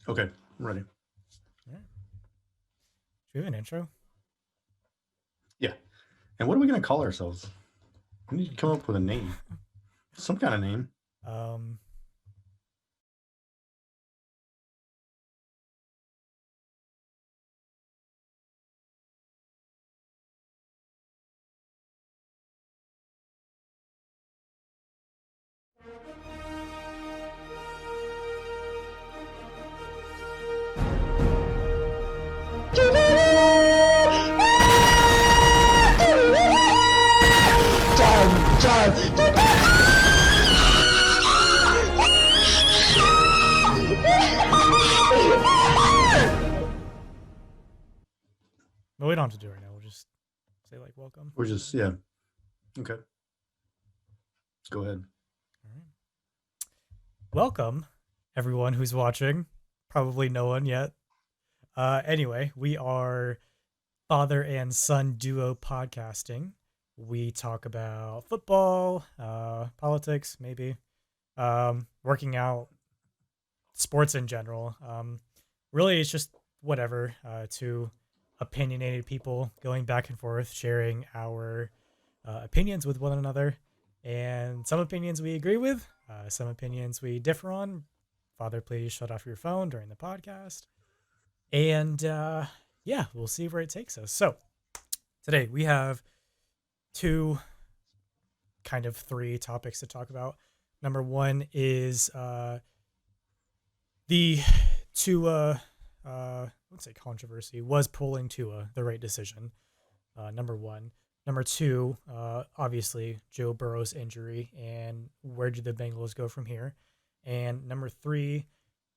Okay, I'm ready. All right. Should we have an intro? Yeah. And what are we going to call ourselves? We need to come up with a name, some kind of name. Um, but we don't have to do it right now. We'll just say like welcome. We're just, yeah. Okay, let's go ahead. All right. Welcome, everyone who's watching. Probably no one yet. Anyway, we are father and son duo podcasting. We talk about football, politics, maybe, working out, sports in general. Really, it's just whatever. Two opinionated people going back and forth, sharing our opinions with one another, and some opinions we agree with, some opinions we differ on. Father, please shut off your phone during the podcast, and yeah, we'll see where it takes us. So today we have two, kind of three topics to talk about. Number one is the Tua, I would say controversy. Was pulling Tua the right decision? Number one. Number two, obviously Joe Burrow's injury, and where do the Bengals go from here? And number three,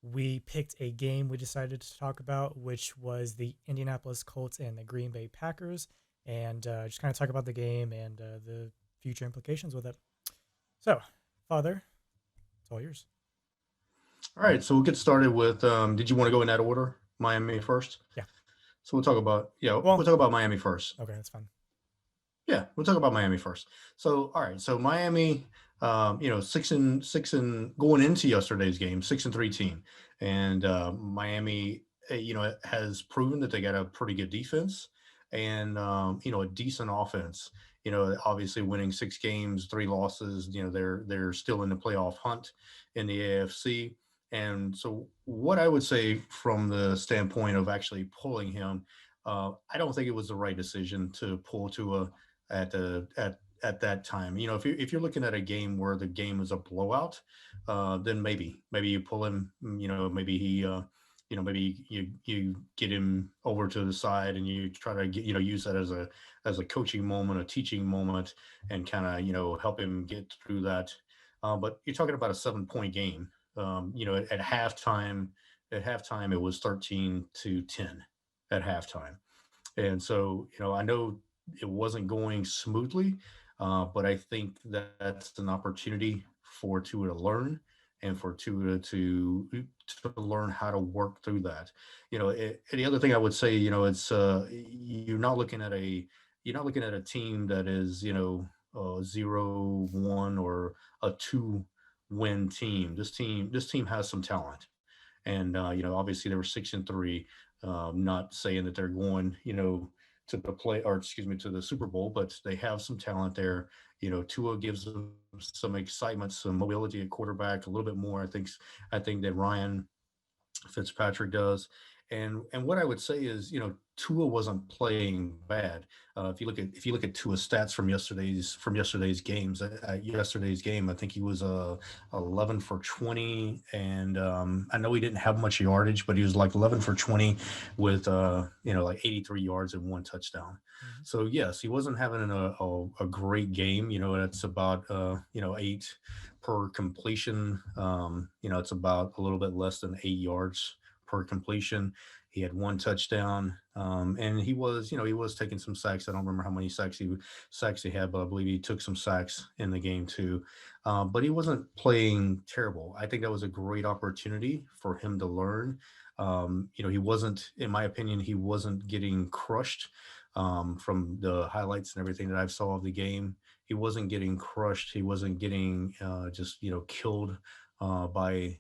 we picked a game we decided to talk about, which was the Indianapolis Colts and the Green Bay Packers, and just kind of talk about the game and the future implications with it. So, Father, it's all yours. All right, so we'll get started with did you want to go in that order? Miami first? Yeah. So we'll talk about, yeah, we'll Well, talk about Miami first. okay, that's fine. Yeah, we'll talk about Miami first. So, all right, so Miami, 6-6 and going into yesterday's game, 6-3 team, and Miami, has proven that they got a pretty good defense and a decent offense. Obviously winning 6 games, 3 losses. They're still in the playoff hunt in the AFC. And so, what I would say from the standpoint of actually pulling him, I don't think it was the right decision to pull to at that time. If you're looking at a game where the game is a blowout, then maybe you pull him. Maybe he. Maybe you get him over to the side and you try to use that as a coaching moment, a teaching moment, and kind of help him get through that. But you're talking about a 7 point game. At halftime, it was 13-10 at halftime. And so, I know it wasn't going smoothly, but I think that's an opportunity for Tua to learn and for Tua to learn how to work through that. And the other thing I would say, it's you're not looking at a team that is 0-1 or a 2 win team. This team has some talent, and obviously they were 6-3. Not saying that they're going, to the play or excuse me to the Super Bowl, but they have some talent there. Tua gives them some excitement, some mobility at quarterback, a little bit more. I think that Ryan Fitzpatrick does. And what I would say is, Tua wasn't playing bad. If you look at Tua's stats from yesterday's games, yesterday's game, I think he was 11 for 20, and I know he didn't have much yardage, but he was like 11 for 20 with like 83 yards and 1 touchdown. Mm-hmm. So yes, he wasn't having a great game. That's about 8 per completion. It's about a little bit less than 8 yards per completion. He had 1 touchdown, and he was taking some sacks. I don't remember how many sacks he had, but I believe he took some sacks in the game too. But he wasn't playing terrible. I think that was a great opportunity for him to learn. He wasn't, in my opinion, he wasn't getting crushed from the highlights and everything that I saw of the game. He wasn't getting crushed. He wasn't getting just killed by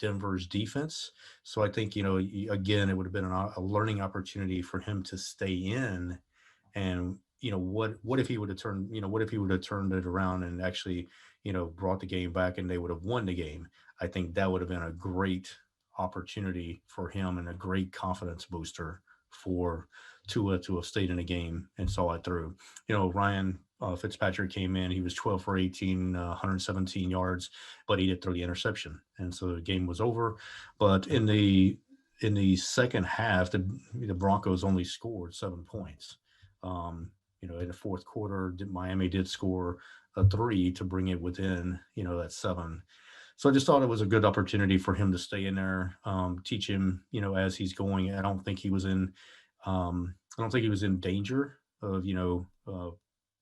Denver's defense. So I think, again, it would have been a learning opportunity for him to stay in. And, what if he would have turned, what if he would have turned it around and actually, brought the game back and they would have won the game? I think that would have been a great opportunity for him and a great confidence booster for Tua to have stayed in a game and saw it through. Ryan Fitzpatrick came in. He was 12 for 18, 117 yards, but he did throw the interception, and so the game was over. But in the second half, the Broncos only scored 7 points. In the fourth quarter, Miami did score a three to bring it within, that seven. So I just thought it was a good opportunity for him to stay in there, teach him, as he's going. I don't think he was in danger of,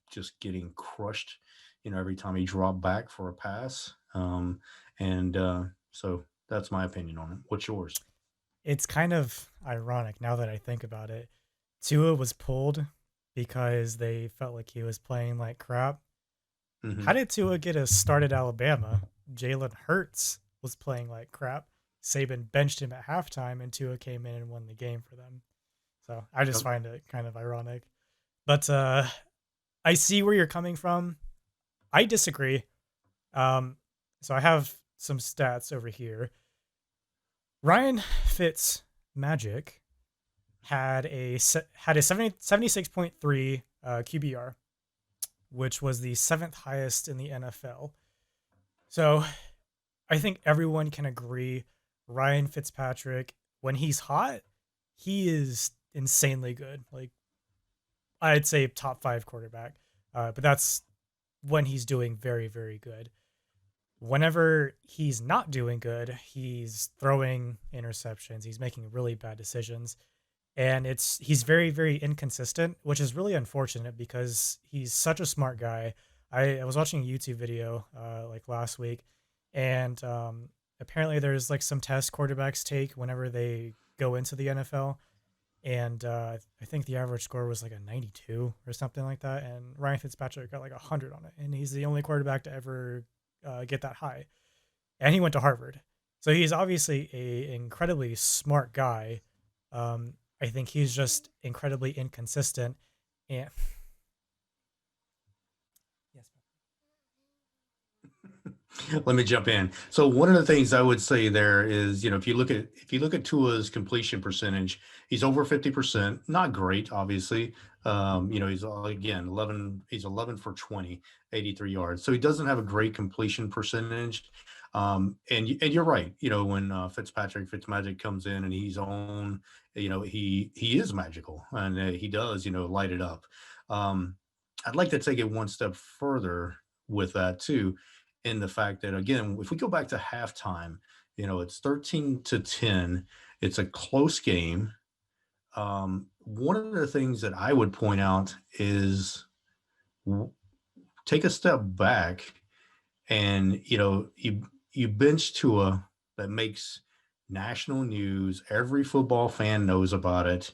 just getting crushed, every time he dropped back for a pass. And so that's my opinion on it. What's yours? It's kind of ironic now that I think about it. Tua was pulled because they felt like he was playing like crap. How Hmm. did Tua get a start at Alabama? Jalen Hurts was playing like crap. Saban benched him at halftime, and Tua came in and won the game for them. So I just Yep. find it kind of ironic. But I see where you're coming from. I disagree. Um, so I have some stats over here. Ryan Fitz Magic had a 76.3 QBR, which was the seventh highest in the NFL. So I think everyone can agree Ryan Fitzpatrick, when he's hot, he is insanely good. Like, I'd say top five quarterback. But that's when he's doing very, very good. Whenever he's not doing good, he's throwing interceptions. He's making really bad decisions. And he's very, very inconsistent, which is really unfortunate because he's such a smart guy. I was watching a YouTube video like last week, and apparently there's like some tests quarterbacks take whenever they go into the NFL, and I think the average score was like a 92 or something like that, and Ryan Fitzpatrick got like 100 on it, and he's the only quarterback to ever get that high, and he went to Harvard, so he's obviously a incredibly smart guy. I think he's just incredibly inconsistent, and yes, Let me jump in. So one of the things I would say there is, if you look at Tua's completion percentage, he's over 50%. Not great, obviously. He's again 11. He's 11 for 20, 83 yards. So he doesn't have a great completion percentage. And you're right. When Fitzmagic comes in and he's on, he is magical and he does, light it up. Um, I'd like to take it one step further with that too, in the fact that, again, if we go back to halftime, it's 13-10. It's a close game. One of the things that I would point out is, w- take a step back and, you bench Tua, that makes national news. Every football fan knows about it,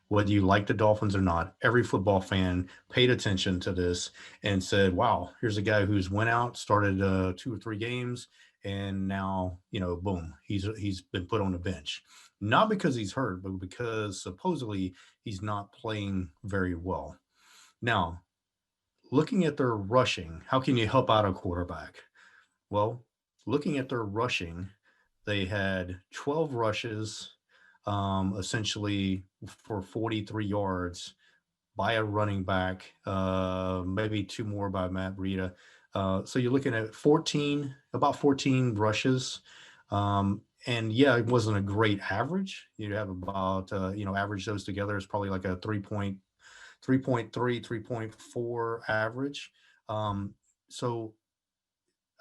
whether you like the Dolphins or not. Every football fan paid attention to this and said, "Wow, here's a guy who's went out, started 2 or 3 games, and now, boom, he's been put on the bench." Not because he's hurt, but because supposedly he's not playing very well. Now, looking at their rushing, how can you help out a quarterback? Well, looking at their rushing, they had 12 rushes, essentially for 43 yards by a running back, maybe two more by Matt Breida. So you're looking at about 14 rushes. And yeah, it wasn't a great average. You have about, average those together is probably like a 3.3, 3.4 average. So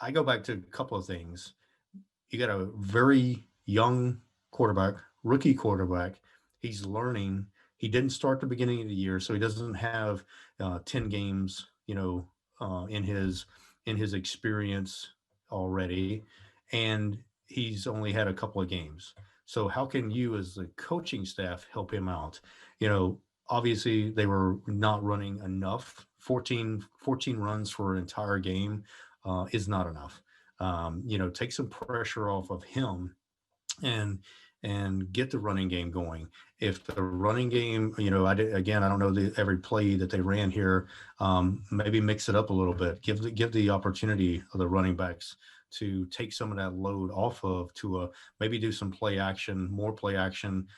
I go back to a couple of things. You got a very young quarterback, rookie quarterback. He's learning. He didn't start the beginning of the year, so he doesn't have 10 games, in his experience already, and he's only had a couple of games. So how can you, as the coaching staff, help him out? Obviously they were not running enough. 14 runs for an entire game is not enough. Take some pressure off of him and get the running game going. If the running game, I did, again, I don't know every play that they ran here. Maybe mix it up a little bit. Give the opportunity of the running backs to take some of that load off of to maybe do some play action, more play action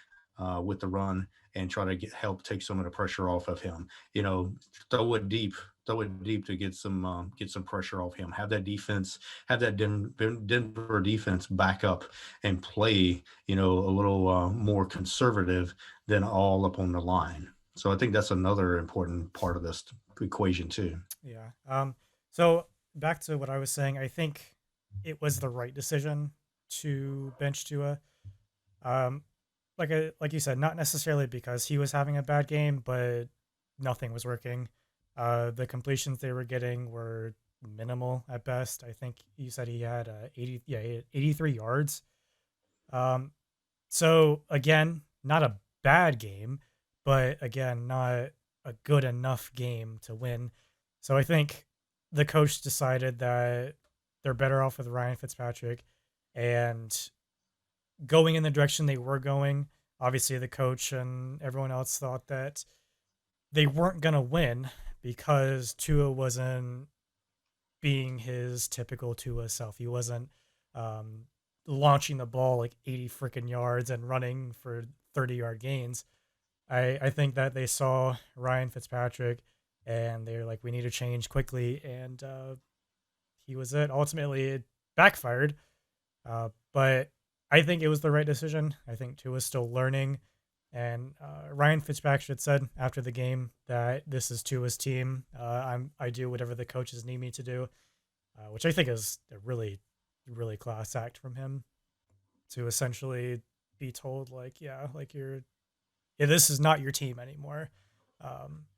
with the run, and try to help take some of the pressure off of him. You know, throw it deep, throw it deep to get some pressure off him. Have that defense, have that Denver defense back up and play, a little more conservative than all up on the line. So I think that's another important part of this equation too. Yeah. So back to what I was saying, I think it was the right decision to bench Tua. Um, like you said, not necessarily because he was having a bad game, but nothing was working. The completions they were getting were minimal at best. I think you said he had 83 yards. Um, so again, not a bad game, but again, not a good enough game to win. So I think the coach decided that they're better off with Ryan Fitzpatrick and going in the direction they were going. Obviously, the coach and everyone else thought that they weren't going to win because Tua wasn't being his typical Tua self. He wasn't um, launching the ball like 80 freaking yards and running for 30-yard gains. I think that they saw Ryan Fitzpatrick and they're like, we need to change quickly. And he was it. Ultimately, it backfired. But I think it was the right decision. I think Tua is still learning. And Ryan Fitzpatrick said after the game that this is Tua's team. I do whatever the coaches need me to do, which I think is a really, really class act from him to essentially be told like, yeah, like yeah, this is not your team anymore.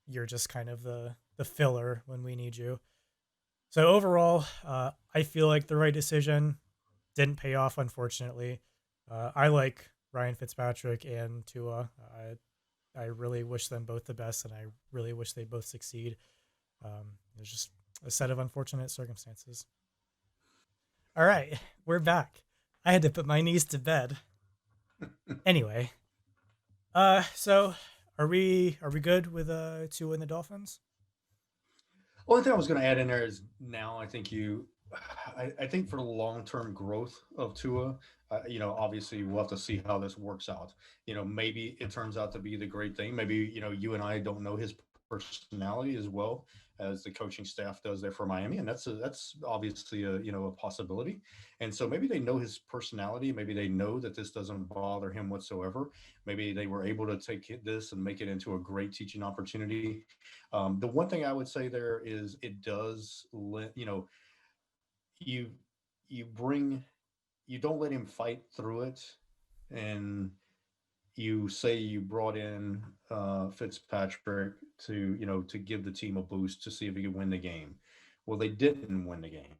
You're just kind of the filler when we need you. So overall, I feel like the right decision didn't pay off, unfortunately. I like Ryan Fitzpatrick and Tua. I really wish them both the best, and I really wish they both succeed. There's just a set of unfortunate circumstances. All right, we're back. I had to put my knees to bed. Anyway, so are we good with Tua and the Dolphins? Only thing I was going to add in there is now I think I think for the long term growth of Tua, obviously we'll have to see how this works out. Maybe it turns out to be the great thing. Maybe you and I don't know his personality as well as the coaching staff does there for Miami, and that's obviously a possibility. And so maybe they know his personality. Maybe they know that this doesn't bother him whatsoever. Maybe they were able to take this and make it into a great teaching opportunity. The one thing I would say there is it does, you you bring you don't let him fight through it, and you say you brought in Fitzpatrick to give the team a boost to see if he could win the game. Well, they didn't win the game.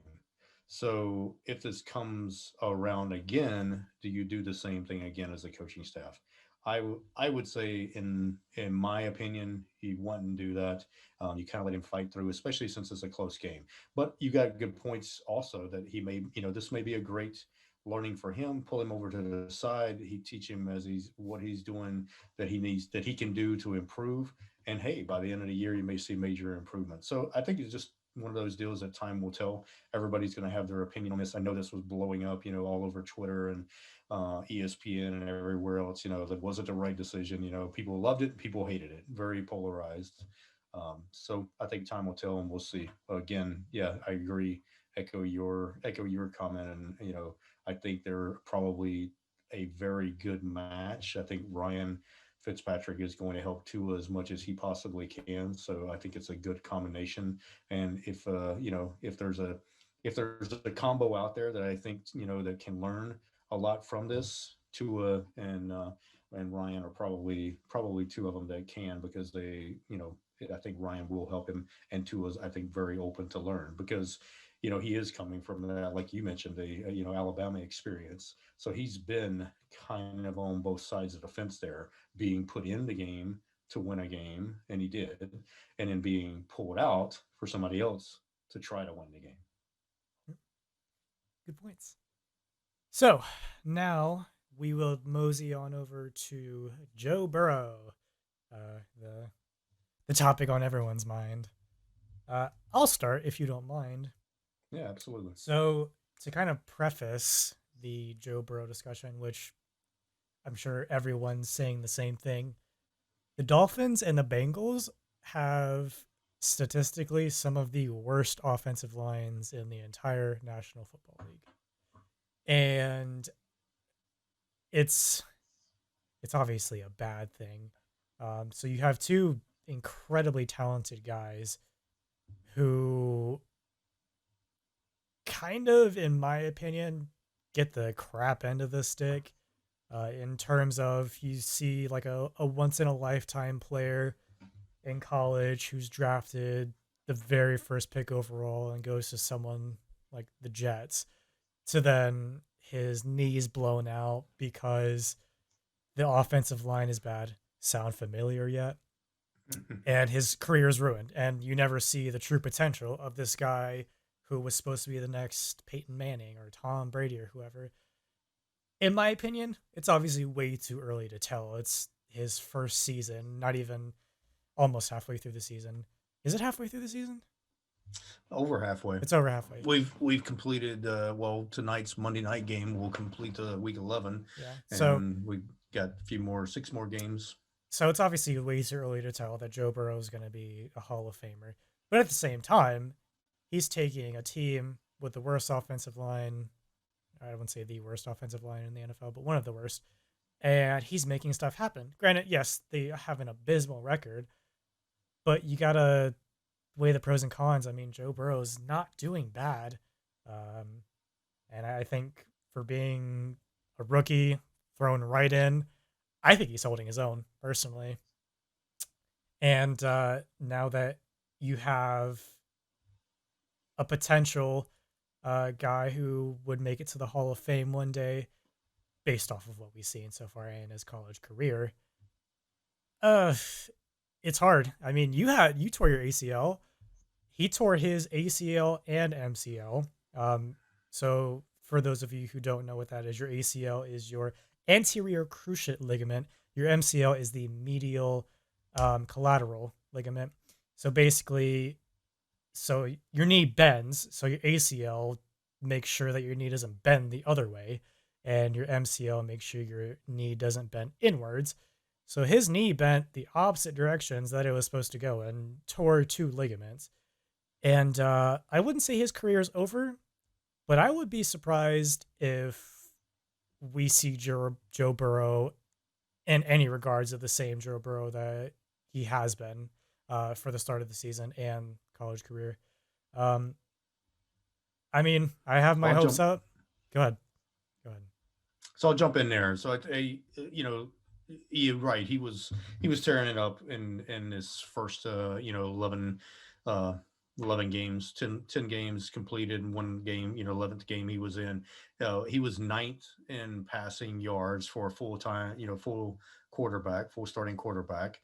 So if this comes around again, do you do the same thing again as a coaching staff? I would say in my opinion, he wouldn't do that. You kind of let him fight through, especially since it's a close game. But you got good points also that he may, this may be a great learning for him. Pull him over to the side. He teach him as he's what he's doing that he can do to improve. And hey, by the end of the year, you may see major improvement. So I think it's just one of those deals that time will tell. Everybody's going to have their opinion on this. I know this was blowing up, all over Twitter and ESPN and everywhere else. That wasn't the right decision. People loved it, people hated it. Very polarized. So I think time will tell, and we'll see. Again, yeah, I agree. Echo your comment, and I think they're probably a very good match. I think Ryan Fitzpatrick is going to help Tua as much as he possibly can. So I think it's a good combination. And if there's a combo out there that I think that can learn a lot from this, Tua and Ryan are probably two of them that can, because I think Ryan will help him, and Tua's I think very open to learn because he is coming from that, like you mentioned, the Alabama experience. So he's been kind of on both sides of the fence there, being put in the game to win a game, and he did, and then being pulled out for somebody else to try to win the Good points. So now we will mosey on over to Joe Burrow, the topic on everyone's mind. I'll start if you don't mind. Yeah, absolutely. So, to kind of preface the Joe Burrow discussion, which I'm sure everyone's saying the same thing, the Dolphins and the Bengals have statistically some of the worst offensive lines in the entire National Football League. And it's it's obviously a bad thing. So you have two incredibly talented guys who kind of, in my opinion, get the crap end of the stick in terms of you see like a once in a lifetime player in college who's drafted the very first pick overall and goes to someone like the Jets to then his knees blown out because the offensive line is bad. Sound familiar yet? And his career is ruined. And you never see the true potential of this guy who was supposed to be the next Peyton Manning or Tom Brady or whoever. In my opinion, it's obviously way too early to tell. It's his first season, not even almost halfway through the season. Is it halfway through the season? Over halfway. It's over halfway. We've completed well tonight's Monday night game will complete the week 11, Yeah. So and we got a few more 6 more games. so it's obviously way too early to tell that Joe Burrow is going to be a Hall of Famer. But at the same time, he's taking a team with the worst offensive line. I wouldn't say the worst offensive line in the NFL, but one of the worst. And he's making stuff happen. Granted, yes, they have an abysmal record, but you got to weigh the pros and cons. I mean, Joe Burrow is not doing bad. Um, and I think for being a rookie thrown right in, I think he's holding his own personally. And now that you have a potential guy who would make it to the Hall of Fame one day, based off of what we've seen so far in his college career, uh, it's hard. I mean, you tore your ACL. He tore his ACL and MCL. So for those of you who don't know what that is, your ACL is your anterior cruciate ligament. Your MCL is the medial collateral ligament. So basically, so your knee bends, so your ACL makes sure that your knee doesn't bend the other way, and your MCL makes sure your knee doesn't bend inwards. So his knee bent the opposite directions that it was supposed to go and tore two ligaments. And I wouldn't say his career is over, but I would be surprised if we see Joe Burrow in any regards of the same Joe Burrow that he has been for the start of the season and college career. Um, I mean, I have So my I'll hopes jump. up. Go ahead. Go ahead. So I'll jump in there. So you know, you're right. He was tearing it up in his first uh 11 games, 10 games completed in one game, 11th game he was in. He was ninth in passing yards for a full time, full quarterback, full starting quarterback.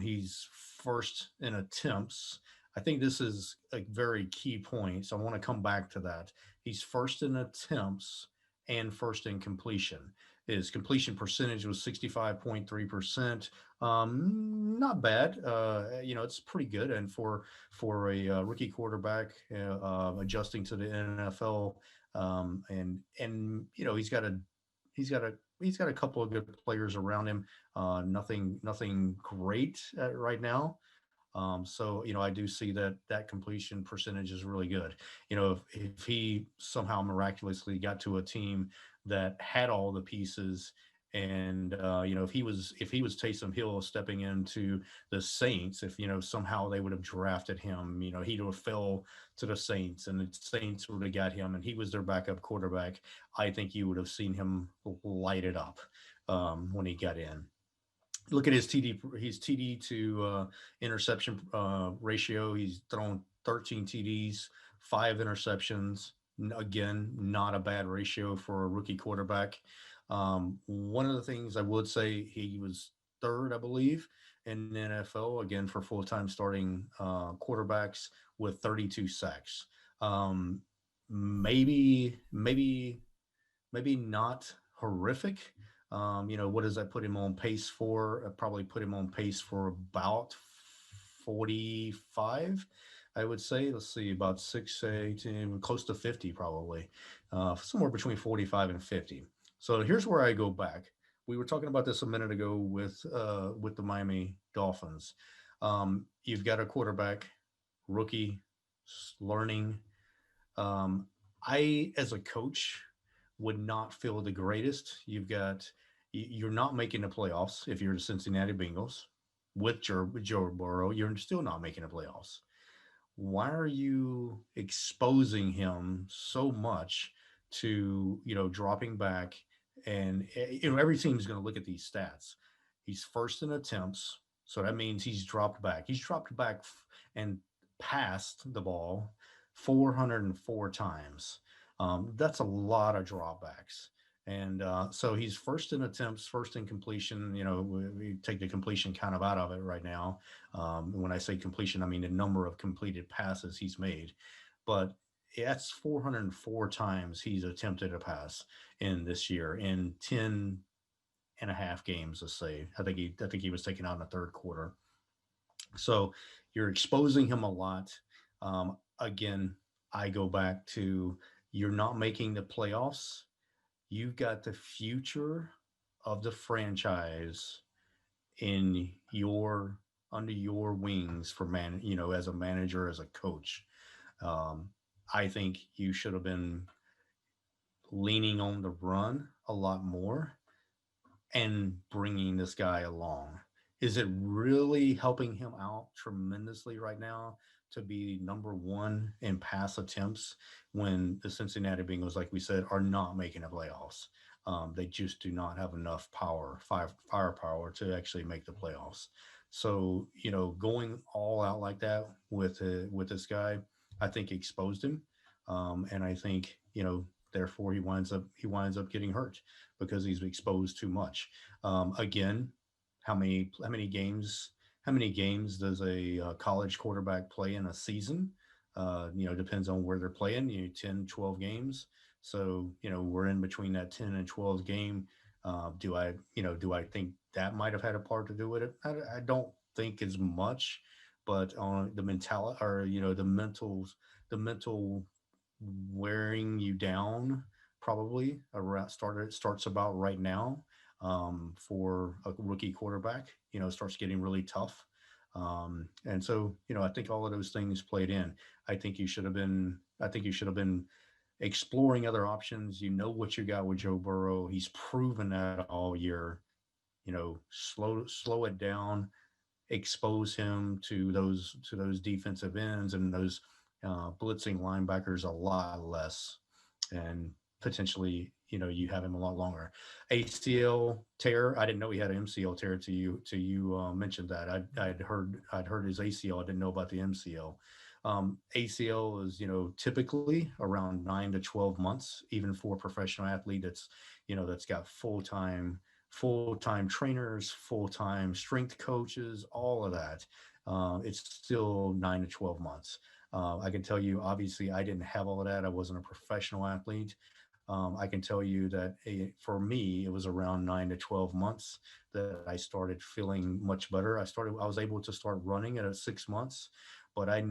He's first in attempts. I think this is a very key point. So I want to come back to that. He's first in attempts and first in completion. His completion percentage was 65.3%. Not bad. It's pretty good. And for a rookie quarterback adjusting to the NFL, and he's got a couple of good players around him. Nothing great right now. So I do see that completion percentage is really good. If he somehow miraculously got to a team that had all the pieces, and if he was Taysom Hill stepping into the Saints, if somehow they would have drafted him, he'd have fell to the Saints, and the Saints would have got him, and he was their backup quarterback. I think you would have seen him light it up when he got in. Look at his TD to interception ratio. He's thrown 13 TDs, 5 interceptions. Again, not a bad ratio for a rookie quarterback. One of the things I would say, he was third, I believe, in the NFL again for full time starting quarterbacks with 32 sacks. Um, maybe not horrific. What does that put him on pace for? Probably put him on pace for about 45, I would say. Let's see, about 6, 8, close to 50, probably. Somewhere between 45 and 50. So here's where I go back. We were talking about this a minute ago with the Miami Dolphins. You've got a quarterback, rookie, learning. Um, I, as a coach, would not feel the greatest. You're not making the playoffs if you're the Cincinnati Bengals with Joe Burrow. You're still not making the playoffs. Why are you exposing him so much to dropping back? And every team is going to look at these stats. He's first in attempts, so that means he's dropped back. He's dropped back and passed the ball 404 times. That's a lot of dropbacks. And so he's first in attempts, first in completion. We take the completion kind of out of it right now. When I say completion, I mean the number of completed passes he's made. But that's 404 times he's attempted a pass in this year in 10 and a half games, let's say. I think he was taken out in the third quarter. So you're exposing him a lot. Again, I go back to you're not making the playoffs. You've got the future of the franchise in your under your wings for as a manager, as a coach. Um, I think you should have been leaning on the run a lot more and bringing this guy along. Is it really helping him out tremendously right now to be number one in pass attempts when the Cincinnati Bengals, like we said, are not making the playoffs? They just do not have enough firepower to actually make the playoffs. So going all out like that with this guy, I think exposed him, and I think therefore he winds up getting hurt because he's exposed too much. Again, how many games does a college quarterback play in a season? Depends on where they're playing. 10, 12 games. So we're in between that 10 and 12 game. Do I think that might have had a part to do with it? I don't think as much, but on the mentality or the mental wearing you down probably around starts about right now, for a rookie quarterback. Starts getting really tough, and so I think all of those things played in. I think you should have been exploring other options. You know what you got with Joe Burrow. He's proven that all year. Slow it down, expose him to those defensive ends and those blitzing linebackers a lot less, and potentially you have him a lot longer. ACL tear. I didn't know he had an MCL tear to you mentioned that. I'd heard his ACL. I didn't know about the MCL. ACL is typically around 9 to 12 months, even for a professional athlete that's got full-time trainers, full-time strength coaches, all of that. It's still 9 to 12 months. I can tell you, obviously, I didn't have all of that. I wasn't a professional athlete. I can tell you that for me, it was around 9 to 12 months that I started feeling much better. I was able to start running at 6 months, but I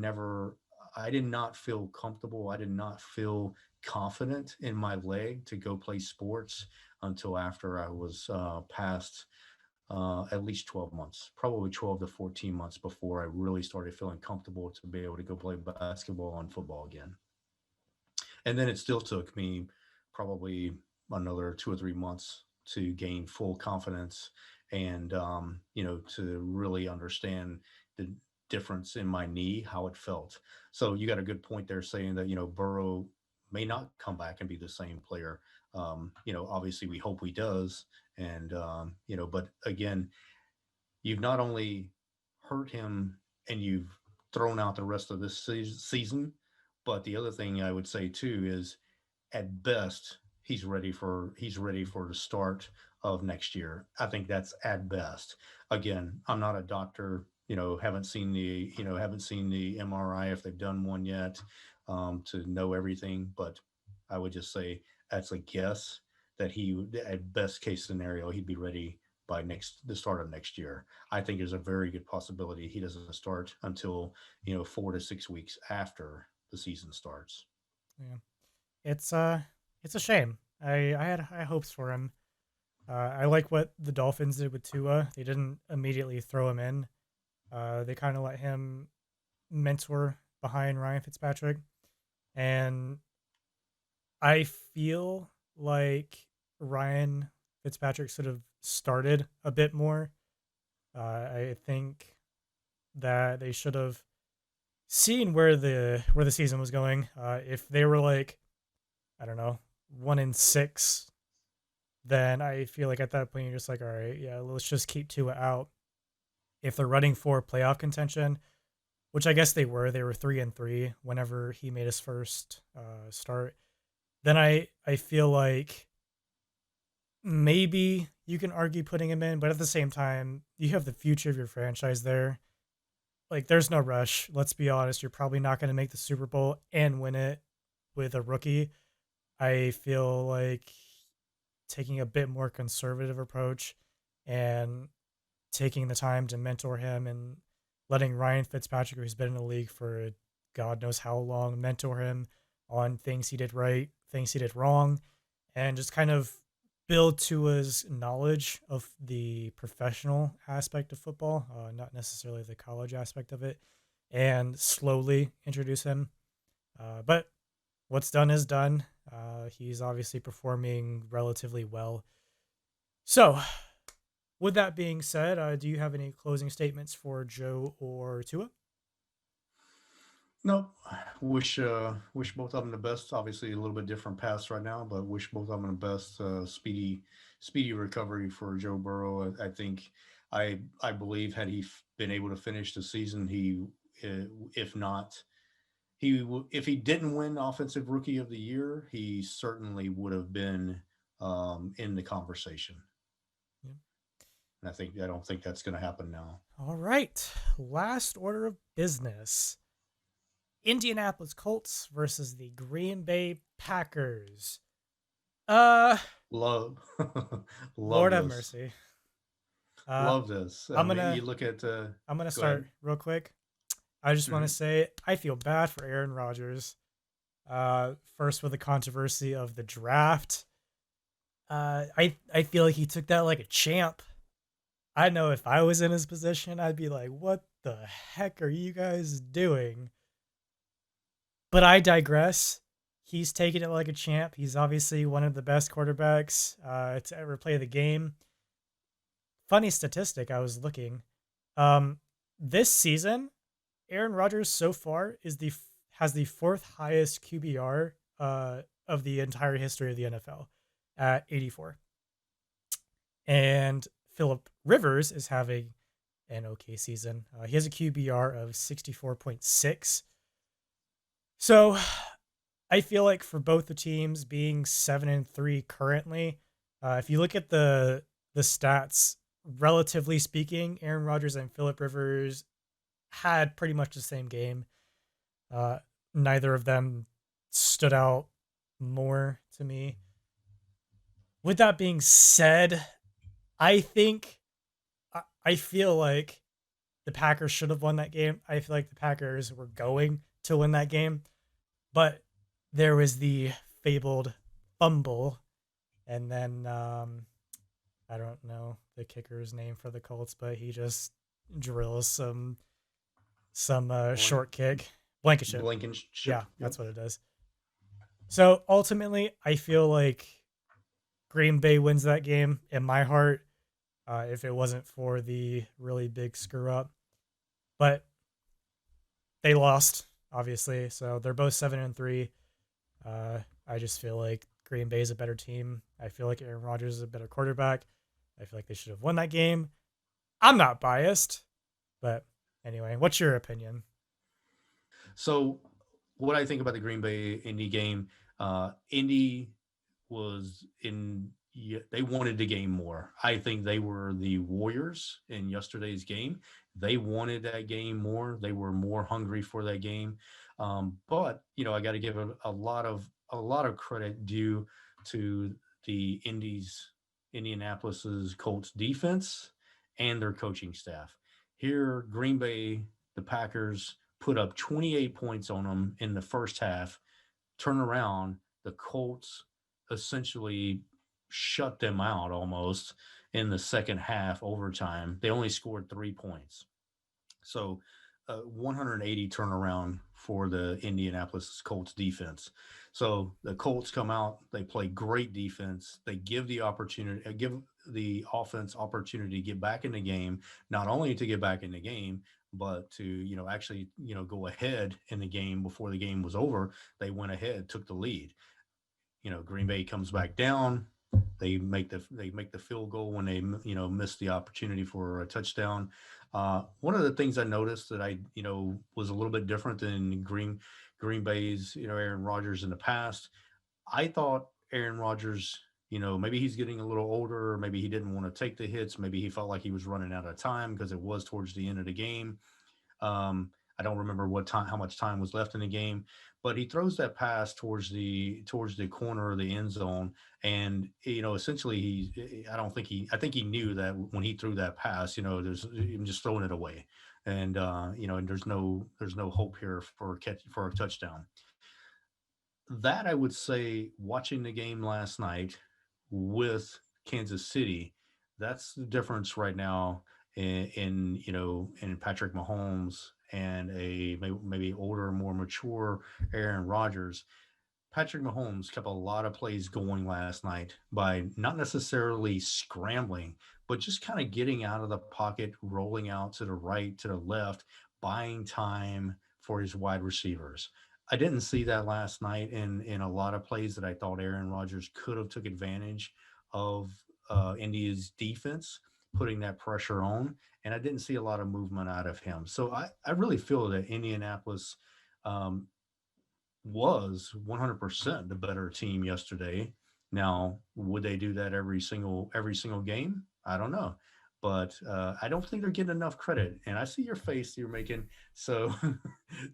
did not feel comfortable. I did not feel confident in my leg to go play sports until after I was past at least 12 months, probably 12 to 14 months before I really started feeling comfortable to be able to go play basketball and football again. And then it still took me probably another 2 or 3 months to gain full confidence and to really understand the difference in my knee, how it felt. So you got a good point there saying that Burrow may not come back and be the same player. Obviously we hope he does, and but again, you've not only hurt him and you've thrown out the rest of this season, but the other thing I would say too is at best he's ready for the start of next year. I think that's at best. Again, I'm not a doctor. Haven't seen the MRI if they've done one yet, to know everything. But I would just say that's a guess that he would, at best case scenario, he'd be ready by the start of next year. I think there's a very good possibility he doesn't start until 4 to 6 weeks after the season starts. Yeah. It's it's a shame. I had high hopes for him. I like what the Dolphins did with Tua. They didn't immediately throw him in. They kind of let him mentor behind Ryan Fitzpatrick, and I feel like Ryan Fitzpatrick should have started a bit more. I think that they should have seen where the season was going. If they were like, I don't know, 1-6, then I feel like at that point you're just like, all right, yeah, let's just keep Tua out. If they're running for playoff contention, which I guess they were 3-3 whenever he made his first start. Then I feel like maybe you can argue putting him in, but at the same time, you have the future of your franchise there. Like, there's no rush. Let's be honest. You're probably not going to make the Super Bowl and win it with a rookie. I feel like taking a bit more conservative approach and taking the time to mentor him and letting Ryan Fitzpatrick, who's been in the league for God knows how long, mentor him on things he did right, things he did wrong, and just kind of build to his knowledge of the professional aspect of football, not necessarily the college aspect of it, and slowly introduce him. But what's done is done. He's obviously performing relatively well. So, with that being said, do you have any closing statements for Joe or Tua? No, wish both of them the best. Obviously, a little bit different paths right now, but wish both of them the best. Speedy recovery for Joe Burrow. I think I believe had he been able to finish the season, if not if he didn't win Offensive Rookie of the Year, he certainly would have been in the conversation. Yeah. And I don't think that's going to happen now. All right. Last order of business. Indianapolis Colts versus the Green Bay Packers. Uh, Love, love Lord have this, mercy. Uh, love this. I I'm mean, gonna you look at. I'm gonna Go ahead. start real quick. I just want to Hmm. say I feel bad for Aaron Rodgers. First with the controversy of the draft. I feel like he took that like a champ. I know if I was in his position, I'd be like, "What the heck are you guys doing?" But I digress. He's taking it like a champ. He's obviously one of the best quarterbacks to ever play the game. Funny statistic I was looking. Um, this season, Aaron Rodgers so far has the fourth highest QBR of the entire history of the NFL at 84. And Philip Rivers is having an okay season. He has a QBR of 64.6. So I feel like for both the teams being 7-3 currently, if you look at the stats, relatively speaking, Aaron Rodgers and Philip Rivers had pretty much the same game. Uh, Neither of them stood out more to me. With that being said, I think I feel like the Packers should have won that game. I feel like the Packers were going to win that game, but there was the fabled fumble, and then I don't know the kicker's name for the Colts, but he just drills some Blank, short kick, Blankenship. Blankenship. Yeah, Yep. that's what it does. So ultimately, I feel like Green Bay wins that game in my heart. If it wasn't for the really big screw up, but they lost obviously, so they're both 7-3. I just feel like Green Bay is a better team. I feel like Aaron Rodgers is a better quarterback. I feel like they should have won that game. I'm not biased, but anyway, what's your opinion? So, what I think about the Green Bay Indy game, Indy was in. Yeah, they wanted the game more. I think they were the Warriors in yesterday's game. They wanted that game more. They were more hungry for that game. But I got to give a lot of credit due to the Indianapolis's Colts defense and their coaching staff. Here, Green Bay, the Packers put up 28 points on them in the first half. Turn around, the Colts essentially shut them out almost in the second half overtime. They only scored 3 points. So 180 turnaround for the Indianapolis Colts defense. So the Colts come out, they play great defense. They give the offense opportunity to get back in the game, not only to get back in the game, but to actually go ahead in the game before the game was over. They went ahead, took the lead. Green Bay comes back down. They make the field goal when they miss the opportunity for a touchdown. One of the things I noticed that I was a little bit different than Green Bay's Aaron Rodgers in the past. I thought Aaron Rodgers, maybe he's getting a little older, maybe he didn't want to take the hits, maybe he felt like he was running out of time because it was towards the end of the game. I don't remember how much time was left in the game, but he throws that pass towards the corner of the end zone, and essentially I think he knew that when he threw that pass, there's him just throwing it away, and there's no hope here for a touchdown. That I would say, watching the game last night with Kansas City, that's the difference right now in Patrick Mahomes and a maybe older, more mature Aaron Rodgers. Patrick Mahomes kept a lot of plays going last night by not necessarily scrambling, but just kind of getting out of the pocket, rolling out to the right, to the left, buying time for his wide receivers. I didn't see that last night in a lot of plays that I thought Aaron Rodgers could have took advantage of India's defense, putting that pressure on, and I didn't see a lot of movement out of him. So I really feel that Indianapolis um, was 100% the better team yesterday. Now, would they do that every single game? I don't know, but I don't think they're getting enough credit. And I see your face you're making, so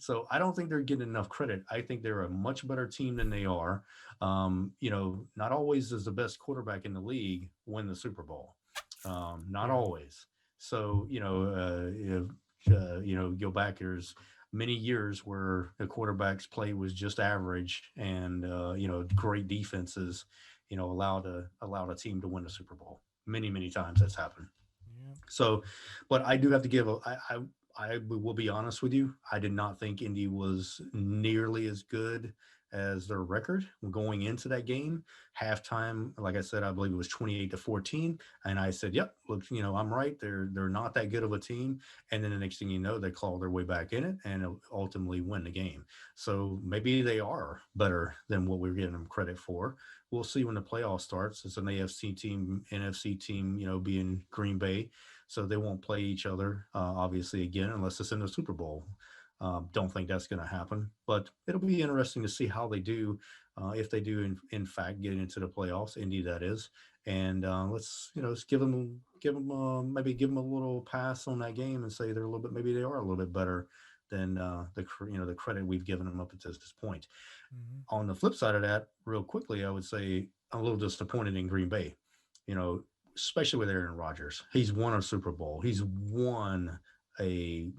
so I don't think they're getting enough credit. I think they're a much better team than they are. Not always does the best quarterback in the league win the Super Bowl. Not Yeah. always. So go back. There's many years where the quarterback's play was just average, and great defenses allowed a team to win a Super Bowl. Many times that's happened. Yeah. So, but I do have to give I will be honest with you. I did not think Indy was nearly as good as their record going into that game. Halftime, like I said, I believe it was 28-14, and I said, "Yep, look, I'm right. They're not that good of a team." And then the next thing you know, they claw their way back in it and ultimately win the game. So maybe they are better than what we're giving them credit for. We'll see when the playoff starts. It's an AFC team, NFC team, being Green Bay, so they won't play each other obviously again unless it's in the Super Bowl. Don't think that's going to happen, but it'll be interesting to see how they do, if they do in fact get into the playoffs. Indy, that is, and let's maybe give them a little pass on that game and say they're a little bit, maybe they are a little bit better than the credit we've given them up to this point. Hmm. On the flip side of that, real quickly, I would say I'm a little disappointed in Green Bay. You know, especially with Aaron Rodgers. He's won a Super Bowl. He's won a,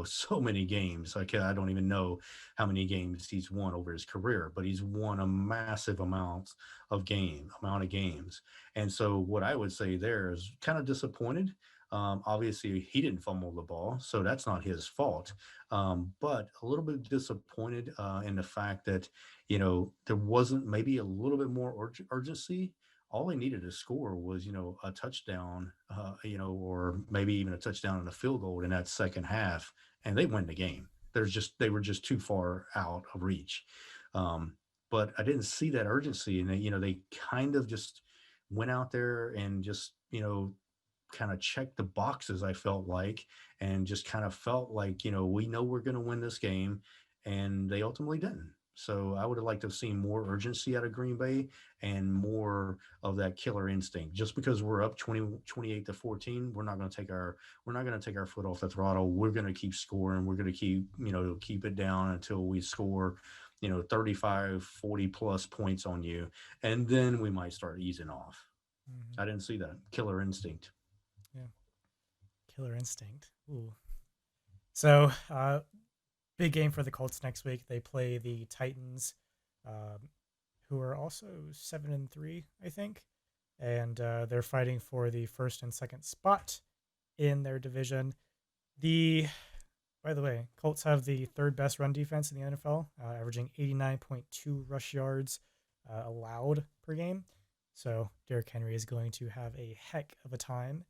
so many games. I don't even know how many games he's won over his career, but he's won a massive amount of games. And so what I would say there is kind of disappointed. Obviously, he didn't fumble the ball, so that's not his fault. But a little bit disappointed in the fact that there wasn't maybe a little bit more urgency. All they needed to score was a touchdown, or maybe even a touchdown and a field goal in that second half, and they win the game. They were just too far out of reach. um, but I didn't see that urgency, and they kind of just went out there and just kind of checked the boxes. I felt like, and just kind of felt like we know we're going to win this game, and they ultimately didn't. So I would have liked to have seen more urgency out of Green Bay and more of that killer instinct. Just because we're up 28-14, we're not going to take our foot off the throttle. We're going to keep scoring. We're going to keep it down until we score 35, 40 plus points on you, and then we might start easing off. Hmm. I didn't see that. Killer instinct. Yeah, Killer Instinct. Ooh. So, big game for the Colts next week. They play the Titans, um, who are also 7-3, I think, and they're fighting for the first and second spot in their division. The By the way, Colts have the third best run defense in the NFL, averaging 89.2 rush yards allowed per game. So Derrick Henry is going to have a heck of a time.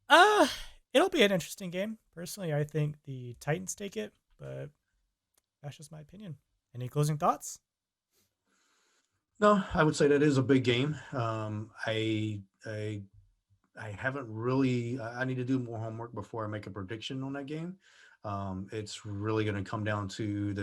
Uh, it'll be an interesting game. Personally, I think the Titans take it, but that's just my opinion. Any closing thoughts? No, I would say that is a big game. I haven't really. I need to do more homework before I make a prediction on that game. It's really going to come down to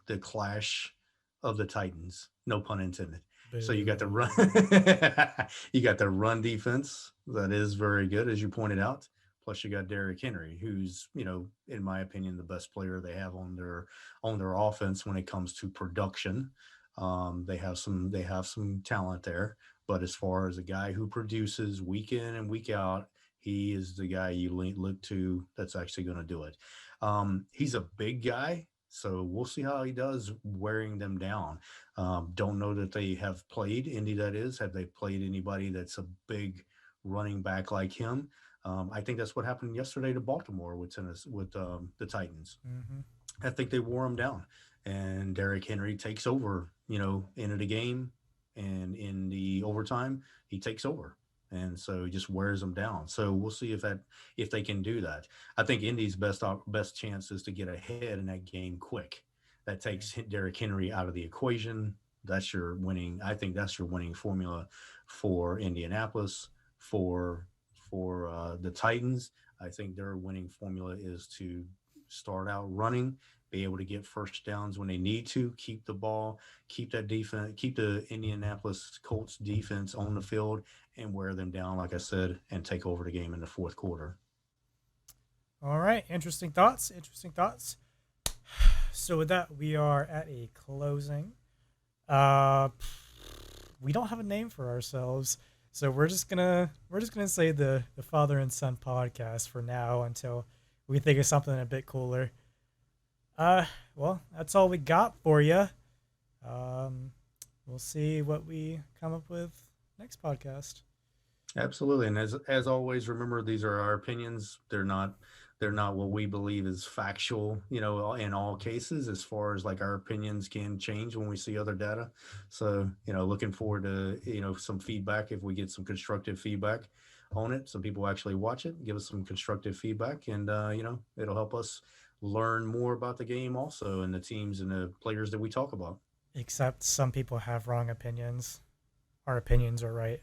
the clash of the Titans. No pun intended. So you got the run, Boo. you got the run defense that is very good, as you pointed out. Plus, you got Derrick Henry, who's in my opinion, the best player they have on their offense when it comes to production. They have some talent there, but as far as a guy who produces week in and week out, he is the guy you look to that's actually going to do it. He's a big guy, so we'll see how he does wearing them down. Don't know that they have played Indy. That is, have they played anybody that's a big running back like him? I think that's what happened yesterday to Baltimore with the Titans. Mm-hmm. I think they wore him down, and Derrick Henry takes over. End of the game, and in the overtime, he takes over, and so he just wears them down. So we'll see if they can do that. I think Indy's best chance is to get ahead in that game quick. That Yeah. takes Derrick Henry out of the equation. That's your winning. I think that's your winning formula for Indianapolis for the Titans. I think their winning formula is to start out running, be able to get first downs when they need to, keep the ball, keep that defense, keep the Indianapolis Colts defense on the field, and wear them down, like I said, and take over the game in the fourth quarter. All right. Interesting thoughts. Interesting thoughts. So with that, we are at a closing. Uh, we don't have a name for ourselves, so we're just gonna say the father and son podcast for now until we think of something a bit cooler. Uh, well, that's all we got for you. Um, we'll see what we come up with next podcast. Absolutely, and as always, remember these are our opinions. They're not what we believe is factual. In all cases, as far as like our opinions can change when we see other data. So looking forward to some feedback if we get some constructive feedback on it. Some people actually watch it, give us some constructive feedback, and it'll help us learn more about the game also and the teams and the players that we talk about. Except some people have wrong opinions. Our opinions are right.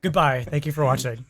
Goodbye. Thank you for watching.